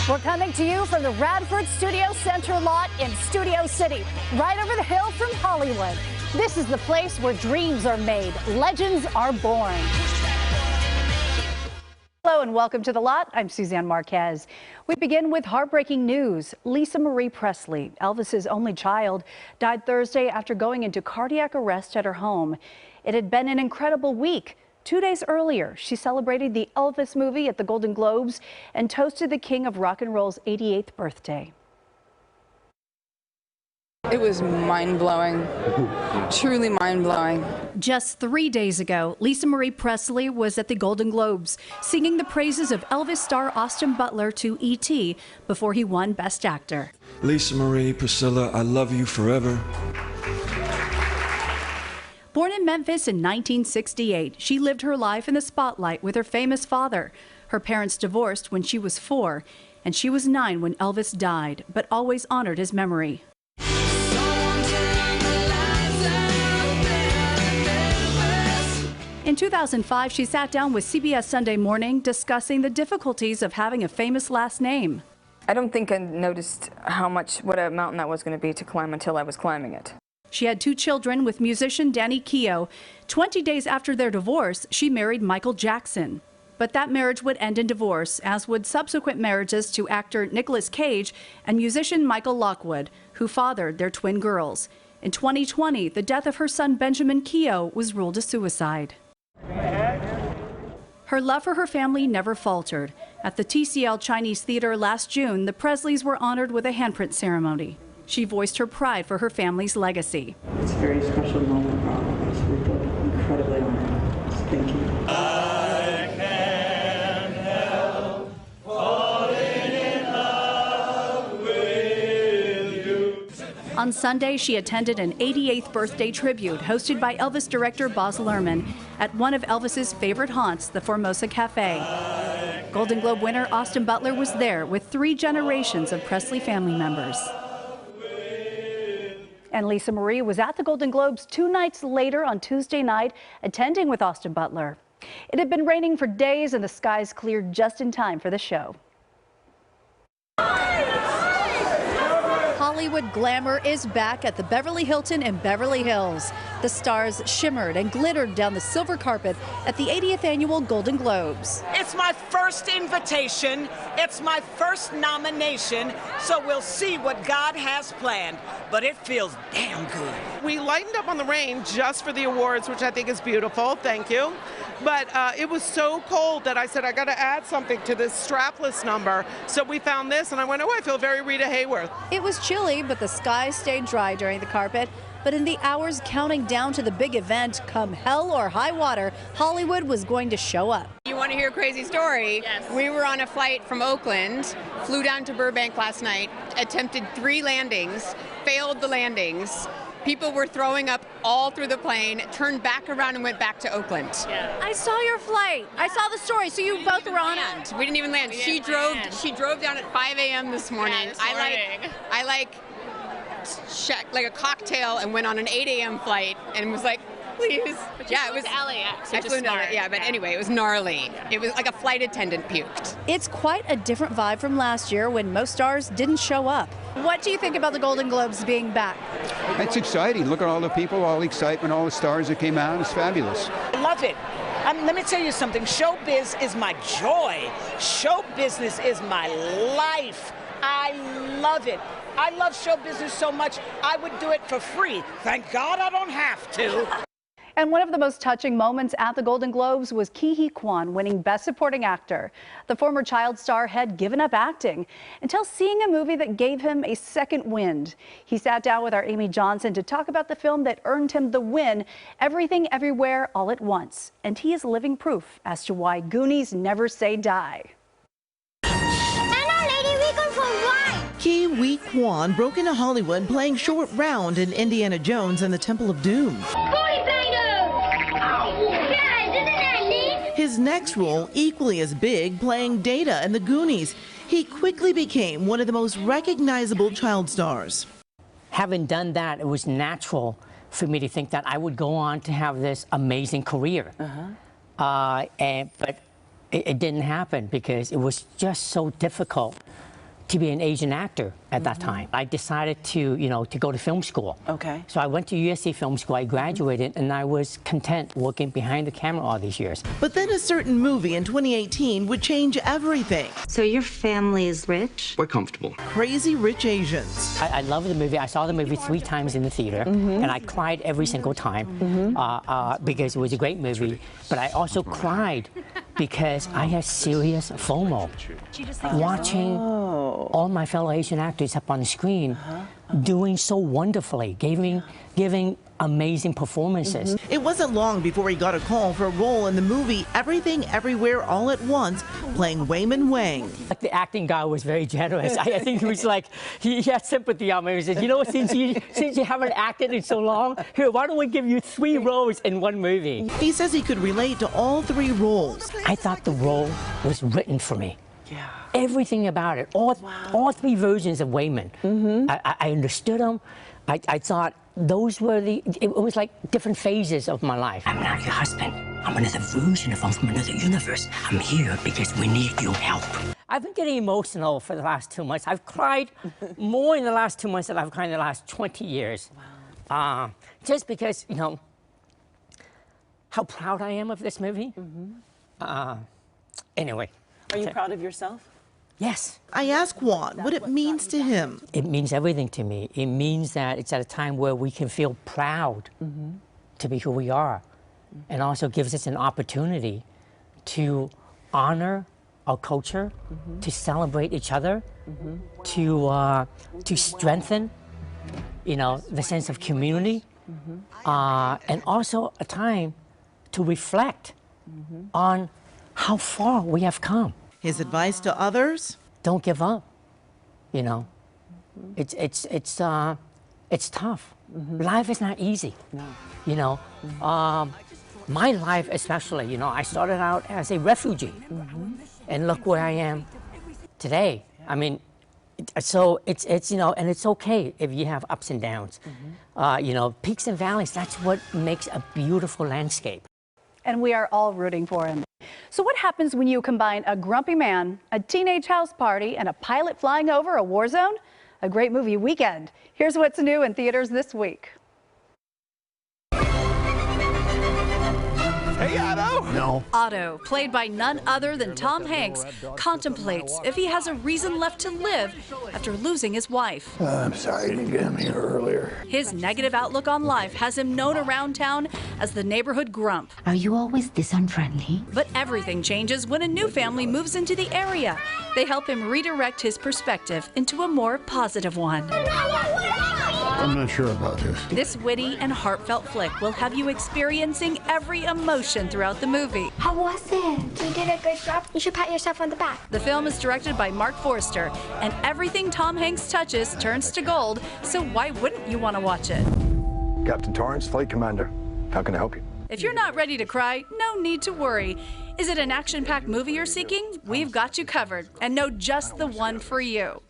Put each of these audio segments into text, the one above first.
We're coming to you from the Radford Studio Center lot in Studio City, right over the hill from Hollywood. This is the place where dreams are made, legends are born. Hello and welcome to The Lot. I'm Suzanne Marques. We begin with heartbreaking news. Lisa Marie Presley, Elvis's only child, died Thursday after going into cardiac arrest at her home. It had been an incredible week. 2 days earlier, she celebrated the Elvis movie at the Golden Globes and toasted the king of rock and roll's 88th birthday. It was mind-blowing, truly mind-blowing. Just 3 days ago, Lisa Marie Presley was at the Golden Globes singing the praises of Elvis star Austin Butler to E.T. before he won Best Actor. Lisa Marie, Priscilla, I love you forever. Born in Memphis in 1968, she lived her life in the spotlight with her famous father. Her parents divorced when she was 4, and she was 9 when Elvis died, but always honored his memory. In 2005, she sat down with CBS Sunday Morning discussing the difficulties of having a famous last name. I don't think I noticed what a mountain that was going to be to climb until I was climbing it. She had 2 children with musician Danny Keough. 20 days after their divorce, she married Michael Jackson. But that marriage would end in divorce, as would subsequent marriages to actor Nicolas Cage and musician Michael Lockwood, who fathered their twin girls. In 2020, the death of her son Benjamin Keough was ruled a suicide. Her love for her family never faltered. At the TCL Chinese Theater last June, the Presleys were honored with a handprint ceremony. She voiced her pride for her family's legacy. It's a very special moment for all of us. We feel incredibly honored. Thank you. I can't help falling in love with you. On Sunday, she attended an 88th birthday tribute hosted by Elvis director Baz Luhrmann at one of Elvis's favorite haunts, the Formosa Cafe. Golden Globe winner Austin Butler was there with 3 generations of Presley family members. And Lisa Marie was at the Golden Globes 2 nights later on Tuesday night, attending with Austin Butler. It had been raining for days and the skies cleared just in time for the show. Hollywood glamour is back at the Beverly Hilton in Beverly Hills. The stars shimmered and glittered down the silver carpet at the 80th annual Golden Globes. It's my first invitation. It's my first nomination. So we'll see what God has planned. But it feels damn good. We lightened up on the rain just for the awards, which I think is beautiful. Thank you. But it was so cold that I said, I got to add something to this strapless number. So we found this, and I went, oh, I feel very Rita Hayworth. It was chilly, but the skies stayed dry during the carpet. But in the hours counting down to the big event, come hell or high water, Hollywood was going to show up. You want to hear a crazy story? Yes. We were on a flight from Oakland, flew down to Burbank last night, attempted 3 landings, failed the landings. People were throwing up all through the plane, turned back around and went back to Oakland. Yeah. I saw your flight. I saw the story. So you both were on it? We didn't even land. She drove down at 5 a.m. this morning. Yeah, I checked like a cocktail and went on an 8 a.m. flight and was like, please. But yeah, it was LAX. I flew to LAX. Yeah, but anyway, it was gnarly. Yeah. It was like a flight attendant puked. It's quite a different vibe from last year when most stars didn't show up. What do you think about the Golden Globes being back? It's exciting. Look at all the people, all the excitement, all the stars that came out. It's fabulous. I love it. Let me tell you something. Showbiz is my joy. Show business is my life. I love it. I love show business so much, I would do it for free. Thank God I don't have to. And one of the most touching moments at the Golden Globes was Ke Huy Quan winning Best Supporting Actor. The former child star had given up acting until seeing a movie that gave him a second wind. He sat down with our Amy Johnson to talk about the film that earned him the win, Everything Everywhere All at Once. And he is living proof as to why Goonies never say die. Ke Huy Quan broke into Hollywood playing Short Round in Indiana Jones and the Temple of Doom. His next role, equally as big, playing Data in The Goonies. He quickly became one of the most recognizable child stars. Having done that, it was natural for me to think that I would go on to have this amazing career. But it didn't happen because it was just so difficult to be an Asian actor at that time. I decided to, to go to film school. Okay. So I went to USC Film School, I graduated, and I was content working behind the camera all these years. But then a certain movie in 2018 would change everything. So your family is rich? We're comfortable. Crazy Rich Asians. I love the movie. I saw the movie 3 times in the theater, and I cried every single time because it was a great movie. But I also cried because I had serious FOMO watching all my fellow Asian actors up on the screen doing so wonderfully, giving amazing performances. It wasn't long before he got a call for a role in the movie Everything Everywhere All at Once, playing Wayman Wang. Like the acting guy was very generous. I think he was like, he had sympathy on me. He said, you know what, since you haven't acted in so long, here, why don't we give you 3 roles in one movie? He says he could relate to all 3 roles. I thought the role was written for me. Yeah. Everything about it, all 3 versions of Wayman. I understood them. I thought those were it was like different phases of my life. I'm not your husband. I'm another version of him from another universe. I'm here because we need your help. I've been getting emotional for the last 2 months. I've cried more in the last 2 months than I've cried in the last 20 years. Wow. Just because, how proud I am of this movie. Anyway. Are you proud of yourself? Yes. I asked Quan what it means to him. It means everything to me. It means that it's at a time where we can feel proud to be who we are, and also gives us an opportunity to honor our culture, to celebrate each other, to strengthen, the sense of community, and also a time to reflect on how far we have come. His advice to others? Don't give up. It's tough. Life is not easy. No. My life especially, I started out as a refugee, and look where I am today. I mean, so it's and it's okay if you have ups and downs. Peaks and valleys, that's what makes a beautiful landscape. And we are all rooting for him. So what happens when you combine a grumpy man, a teenage house party, and a pilot flying over a war zone? A great movie weekend. Here's what's new in theaters this week. Hey, Otto! No. Otto, played by none other than Tom Hanks, contemplates if he has a reason left to live after losing his wife. I'm sorry I didn't get him here earlier. His negative outlook on life has him known around town as the neighborhood grump. Are you always this unfriendly? But everything changes when a new family moves into the area. They help him redirect his perspective into a more positive one. I'm not sure about this. This witty and heartfelt flick will have you experiencing every emotion throughout the movie. How was it? You did a good job. You should pat yourself on the back. The film is directed by Mark Forster, and everything Tom Hanks touches turns to gold, so why wouldn't you want to watch it? Captain Torrance, Flight Commander. How can I help you? If you're not ready to cry, no need to worry. Is it an action-packed movie you're seeking? We've got you covered, and know just the one for you.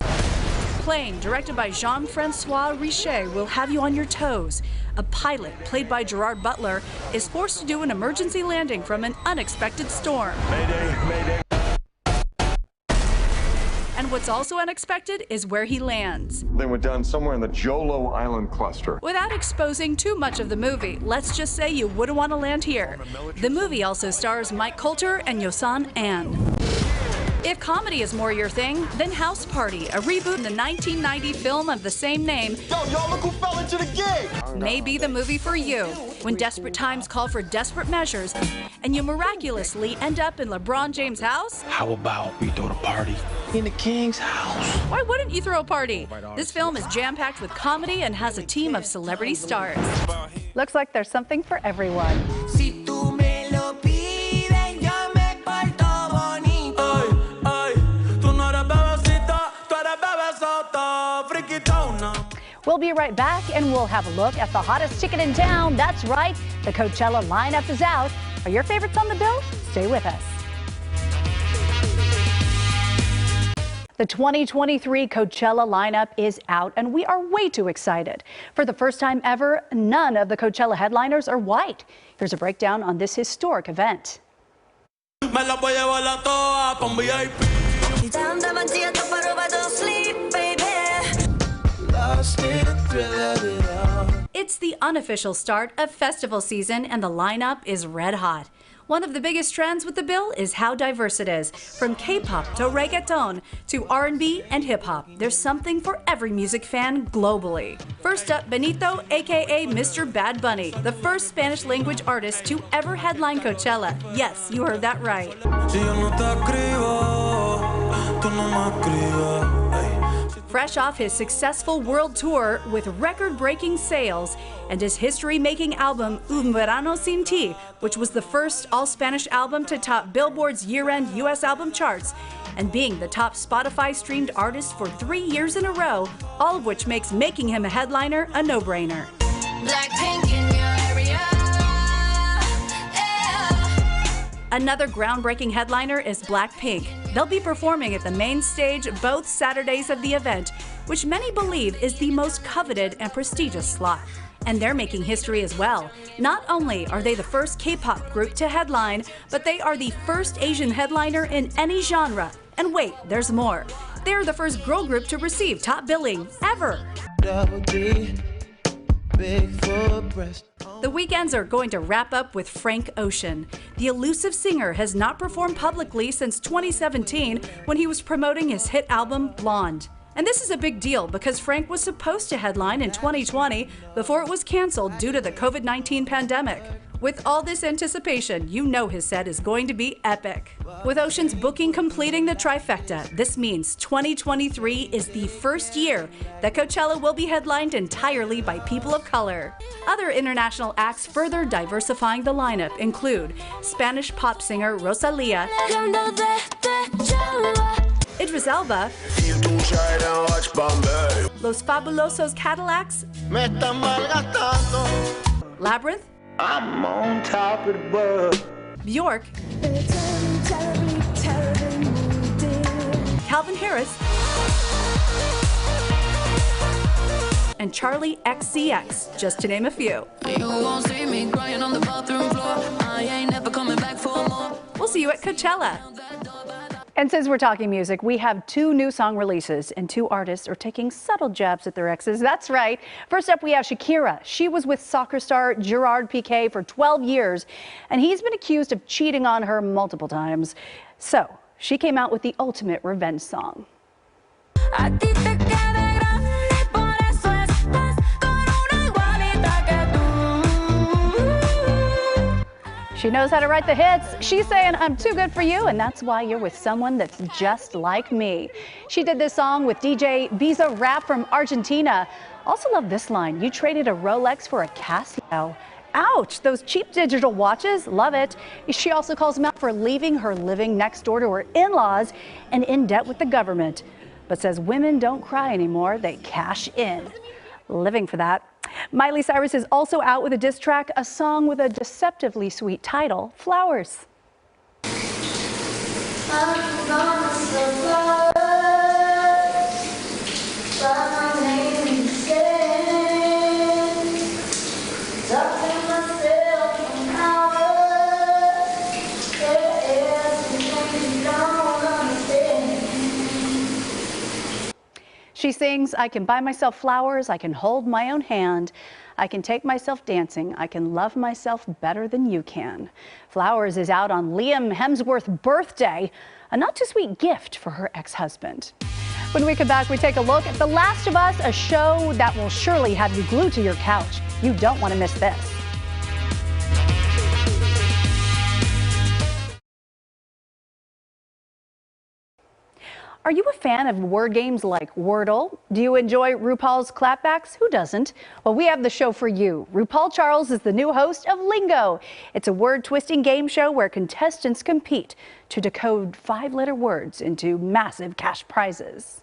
Plane, directed by Jean-Francois Richet, will have you on your toes. A pilot, played by Gerard Butler, is forced to do an emergency landing from an unexpected storm. Mayday, mayday. And what's also unexpected is where he lands. They were done somewhere in the Jolo Island cluster. Without exposing too much of the movie, let's just say you wouldn't want to land here. The movie also stars Mike Coulter and Yosan An. If comedy is more your thing, then House Party, a reboot in the 1990 film of the same name, Y'all look who fell into the gig! may be the movie for you. When desperate times call for desperate measures, and you miraculously end up in LeBron James' house? How about we throw the party in the King's house? Why wouldn't you throw a party? This film is jam-packed with comedy and has a team of celebrity stars. Looks like there's something for everyone. We'll be right back, and we'll have a look at the hottest ticket in town. That's right, the Coachella lineup is out. Are your favorites on the bill? Stay with us. The 2023 Coachella lineup is out, and we are way too excited. For the first time ever, none of the Coachella headliners are white. Here's a breakdown on this historic event. Me la voy a llevar a toa pa' un VIP. lost in the thrill of it all. It's the unofficial start of festival season and the lineup is red hot. One of the biggest trends with the bill is how diverse it is. From K-pop to reggaeton to R&B and hip-hop, there's something for every music fan globally. First up, Benito, aka Mr. Bad Bunny, the first Spanish language artist to ever headline Coachella. Yes, you heard that right. Fresh off his successful world tour with record-breaking sales and his history-making album Un Verano Sin Ti, which was the first all-Spanish album to top Billboard's year-end U.S. album charts, and being the top Spotify-streamed artist for 3 years in a row, all of which makes making him a headliner a no-brainer. Blackpink in your area. Another groundbreaking headliner is Blackpink. They'll be performing at the main stage both Saturdays of the event, which many believe is the most coveted and prestigious slot. And they're making history as well. Not only are they the first K-pop group to headline, but they are the first Asian headliner in any genre. And wait, there's more. They're the first girl group to receive top billing ever. The weekends are going to wrap up with Frank Ocean. The elusive singer has not performed publicly since 2017 when he was promoting his hit album Blonde. And this is a big deal because Frank was supposed to headline in 2020 before it was canceled due to the COVID-19 pandemic. With all this anticipation, you know his set is going to be epic. With Ocean's booking completing the trifecta, this means 2023 is the first year that Coachella will be headlined entirely by people of color. Other international acts further diversifying the lineup include Spanish pop singer Rosalía, Idris Elba, Los Fabulosos Cadillacs, Labyrinth, I'm on top of the world. Bjork, Calvin Harris, and Charlie XCX, just to name a few. You won't see me crying on the bathroom floor. I ain't never coming back for more. We'll see you at Coachella. And since we're talking music, we have 2 new song releases, and 2 artists are taking subtle jabs at their exes. That's right. First up, we have Shakira. She was with soccer star Gerard Piqué for 12 years, and he's been accused of cheating on her multiple times. So she came out with the ultimate revenge song. She knows how to write the hits. She's saying, I'm too good for you, and that's why you're with someone that's just like me. She did this song with DJ Biza Rap from Argentina. Also love this line, you traded a Rolex for a Casio. Ouch, those cheap digital watches, love it. She also calls him out for leaving her living next door to her in-laws and in debt with the government, but says women don't cry anymore, they cash in. Living for that. Miley Cyrus is also out with a diss track, a song with a deceptively sweet title, Flowers. She sings, I can buy myself flowers, I can hold my own hand, I can take myself dancing, I can love myself better than you can. Flowers is out on Liam Hemsworth's birthday, a not too sweet gift for her ex-husband. When we come back, we take a look at The Last of Us, a show that will surely have you glued to your couch. You don't want to miss this. Are you a fan of word games like Wordle? Do you enjoy RuPaul's clapbacks? Who doesn't? Well, we have the show for you. RuPaul Charles is the new host of Lingo. It's a word-twisting game show where contestants compete to decode 5-letter words into massive cash prizes.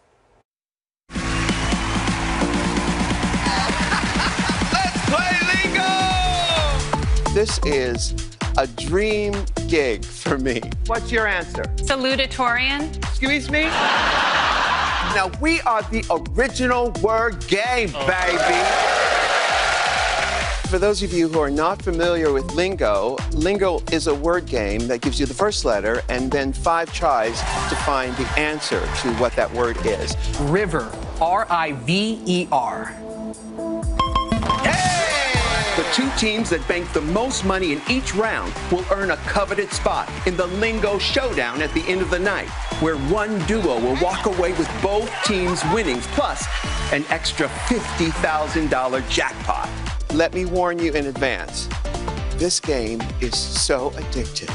Let's play Lingo! This is a dream gig for me. What's your answer? Salutatorian. Excuse me? Now, we are the original word game, baby. For those of you who are not familiar with Lingo, Lingo is a word game that gives you the first letter and then 5 tries to find the answer to what that word is. River, R-I-V-E-R. The 2 teams that bank the most money in each round will earn a coveted spot in the Lingo Showdown at the end of the night, where one duo will walk away with both teams' winnings, plus an extra $50,000 jackpot. Let me warn you in advance, this game is so addictive.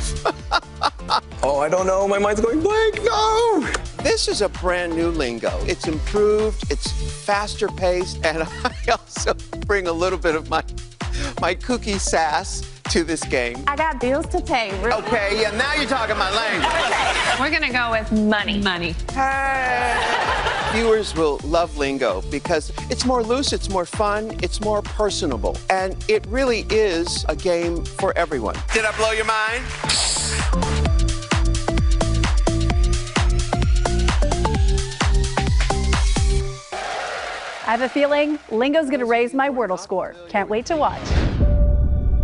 Oh, I don't know, my mind's going blank, no! This is a brand new Lingo. It's improved, it's faster paced, and I also bring a little bit of my kooky sass to this game. I got bills to pay. Okay, yeah, now you're talking my language. We're gonna go with money. Money. Viewers will love Lingo because it's more loose, it's more fun, it's more personable, and it really is a game for everyone. Did I blow your mind? I have a feeling Lingo's gonna raise my Wordle score. Can't wait to watch.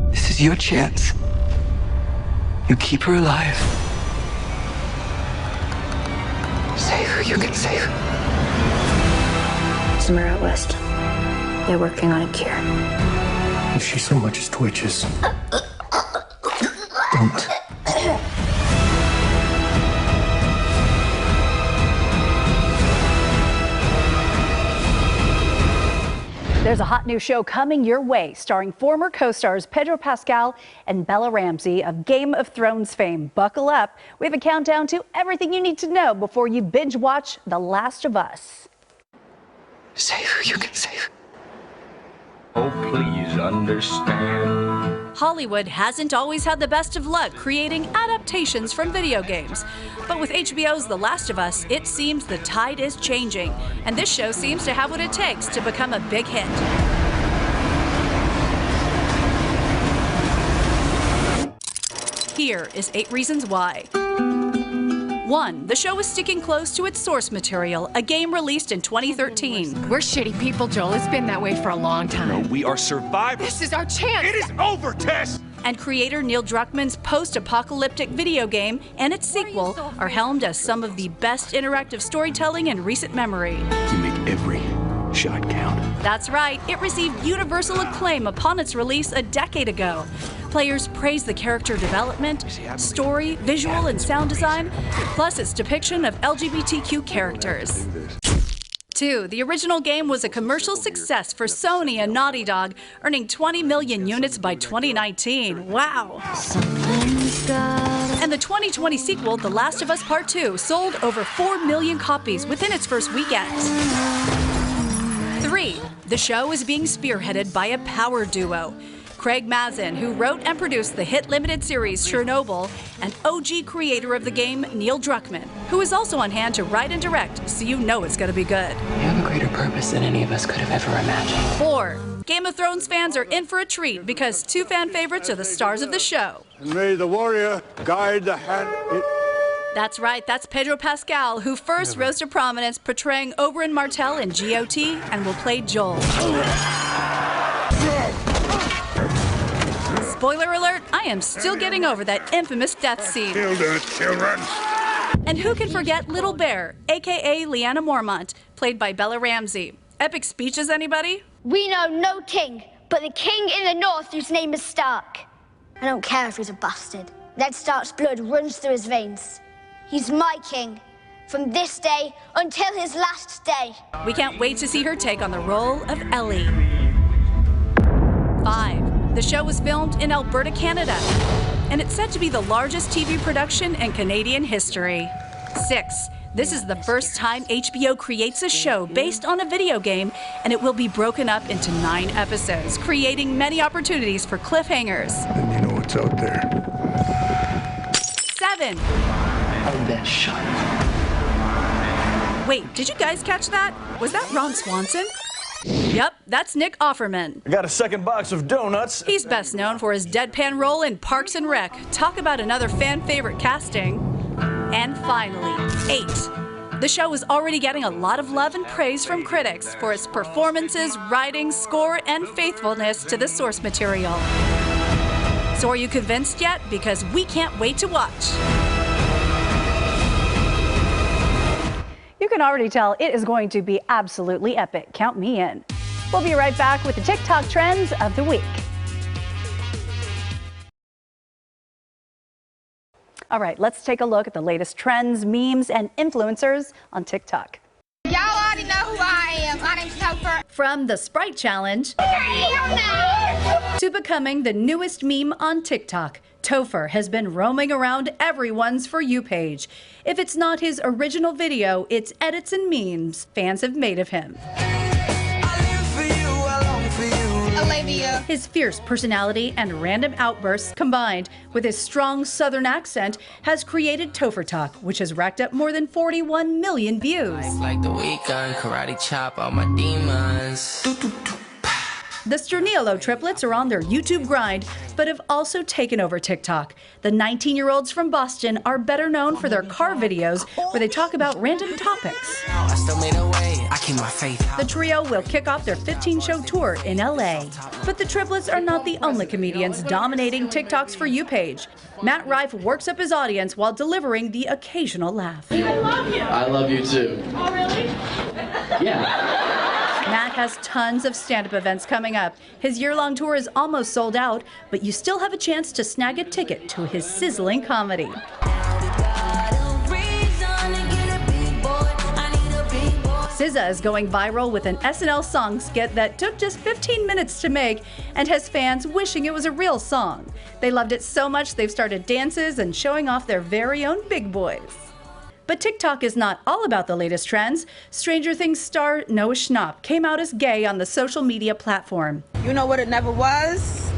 This is your chance. You keep her alive. Save her, you can save her. Somewhere out west. They're working on a cure. If she so much as twitches, don't. There's a hot new show coming your way, starring former co-stars Pedro Pascal and Bella Ramsey of Game of Thrones fame. Buckle up. We have a countdown to everything you need to know before you binge watch The Last of Us. Save her, you can save her. Oh, please understand. Hollywood hasn't always had the best of luck creating adaptations from video games. But with HBO's The Last of Us, it seems the tide is changing. And this show seems to have what it takes to become a big hit. Here is 8 reasons why. 1. The show is sticking close to its source material, a game released in 2013. We're shitty people, Joel. It's been that way for a long time. No, we are survivors. This is our chance. It is over, Tess! And creator Neil Druckmann's post-apocalyptic video game and its sequel are helmed as some of the best interactive storytelling in recent memory. You make every shot count. That's right, it received universal acclaim upon its release a decade ago. Players praise the character development, story, visual, and sound design, plus its depiction of LGBTQ characters. 2. The original game was a commercial success for Sony and Naughty Dog, earning 20 million units by 2019. Wow! And the 2020 sequel, The Last of Us Part 2, sold over 4 million copies within its first weekend. 3. The show is being spearheaded by a power duo. Craig Mazin, who wrote and produced the hit limited series Chernobyl, and OG creator of the game, Neil Druckmann, who is also on hand to write and direct, so you know it's going to be good. You have a greater purpose than any of us could have ever imagined. 4. Game of Thrones fans are in for a treat because 2 fan favorites are the stars of the show. And may the warrior guide the hand. That's right, that's Pedro Pascal, who first rose to prominence portraying Oberyn Martell in GOT and will play Joel. Spoiler alert, I am still getting over that infamous death scene. Kill the children. And who can forget Little Bear, aka Lyanna Mormont, played by Bella Ramsey. Epic speeches, anybody? We know no king, but the king in the north whose name is Stark. I don't care if he's a bastard. Ned Stark's blood runs through his veins. He's my king, from this day until his last day. We can't wait to see her take on the role of Ellie. 5. The show was filmed in Alberta, Canada, and it's said to be the largest TV production in Canadian history. 6. This is the first time HBO creates a show based on a video game, and it will be broken up into 9 episodes, creating many opportunities for cliffhangers. Then you know what's out there. 7. Oh, that shot. Wait, did you guys catch that? Was that Ron Swanson? Yep, that's Nick Offerman. I got a second box of donuts. He's best known for his deadpan role in Parks and Rec. Talk about another fan favorite casting. And finally, 8. The show is already getting a lot of love and praise from critics for its performances, writing, score, and faithfulness to the source material. So are you convinced yet? Because we can't wait to watch. You can already tell it is going to be absolutely epic. Count me in. We'll be right back with the TikTok trends of the week. All right, let's take a look at the latest trends, memes, and influencers on TikTok. Y'all already know who I am. My name's Topher. From the Sprite Challenge to becoming the newest meme on TikTok, Topher has been roaming around everyone's For You page. If it's not his original video, it's edits and memes fans have made of him. Olivia. His fierce personality and random outbursts combined with his strong southern accent has created Topher Talk, which has racked up more than 41 million views. Like the weekend, karate chop all my demons. The Sternillo triplets are on their YouTube grind, but have also taken over TikTok. The 19-year-olds from Boston are better known for their car videos where they talk about random topics. I still made a way. I keep my faith. The trio will kick off their 15-show tour in LA. But the triplets are not the only comedians dominating TikTok's For You page. Matt Rife works up his audience while delivering the occasional laugh. I love you. I love you too. Oh, really? Yeah. Matt has tons of stand-up events coming up. His year-long tour is almost sold out, but you still have a chance to snag a ticket to his sizzling comedy. SZA is going viral with an SNL song skit that took just 15 minutes to make and has fans wishing it was a real song. They loved it so much they've started dances and showing off their very own big boys. But TikTok is not all about the latest trends. Stranger Things star Noah Schnapp came out as gay on the social media platform. You know what it never was?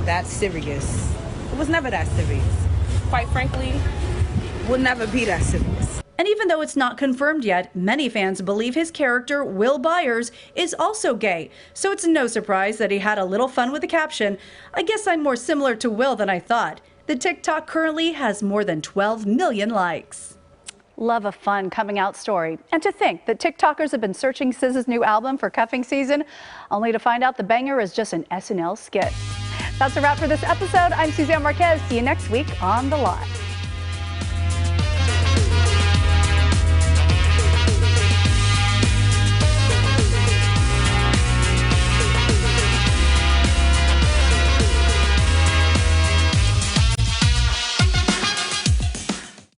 That serious. It was never that serious. Quite frankly, will never be that serious. And even though it's not confirmed yet, many fans believe his character, Will Byers, is also gay. So it's no surprise that he had a little fun with the caption, "I guess I'm more similar to Will than I thought." The TikTok currently has more than 12 million likes. Love a fun coming out story. And to think that TikTokers have been searching SZA's new album for cuffing season, only to find out the banger is just an SNL skit. That's a wrap for this episode. I'm Suzanne Marques. See you next week on The Lot.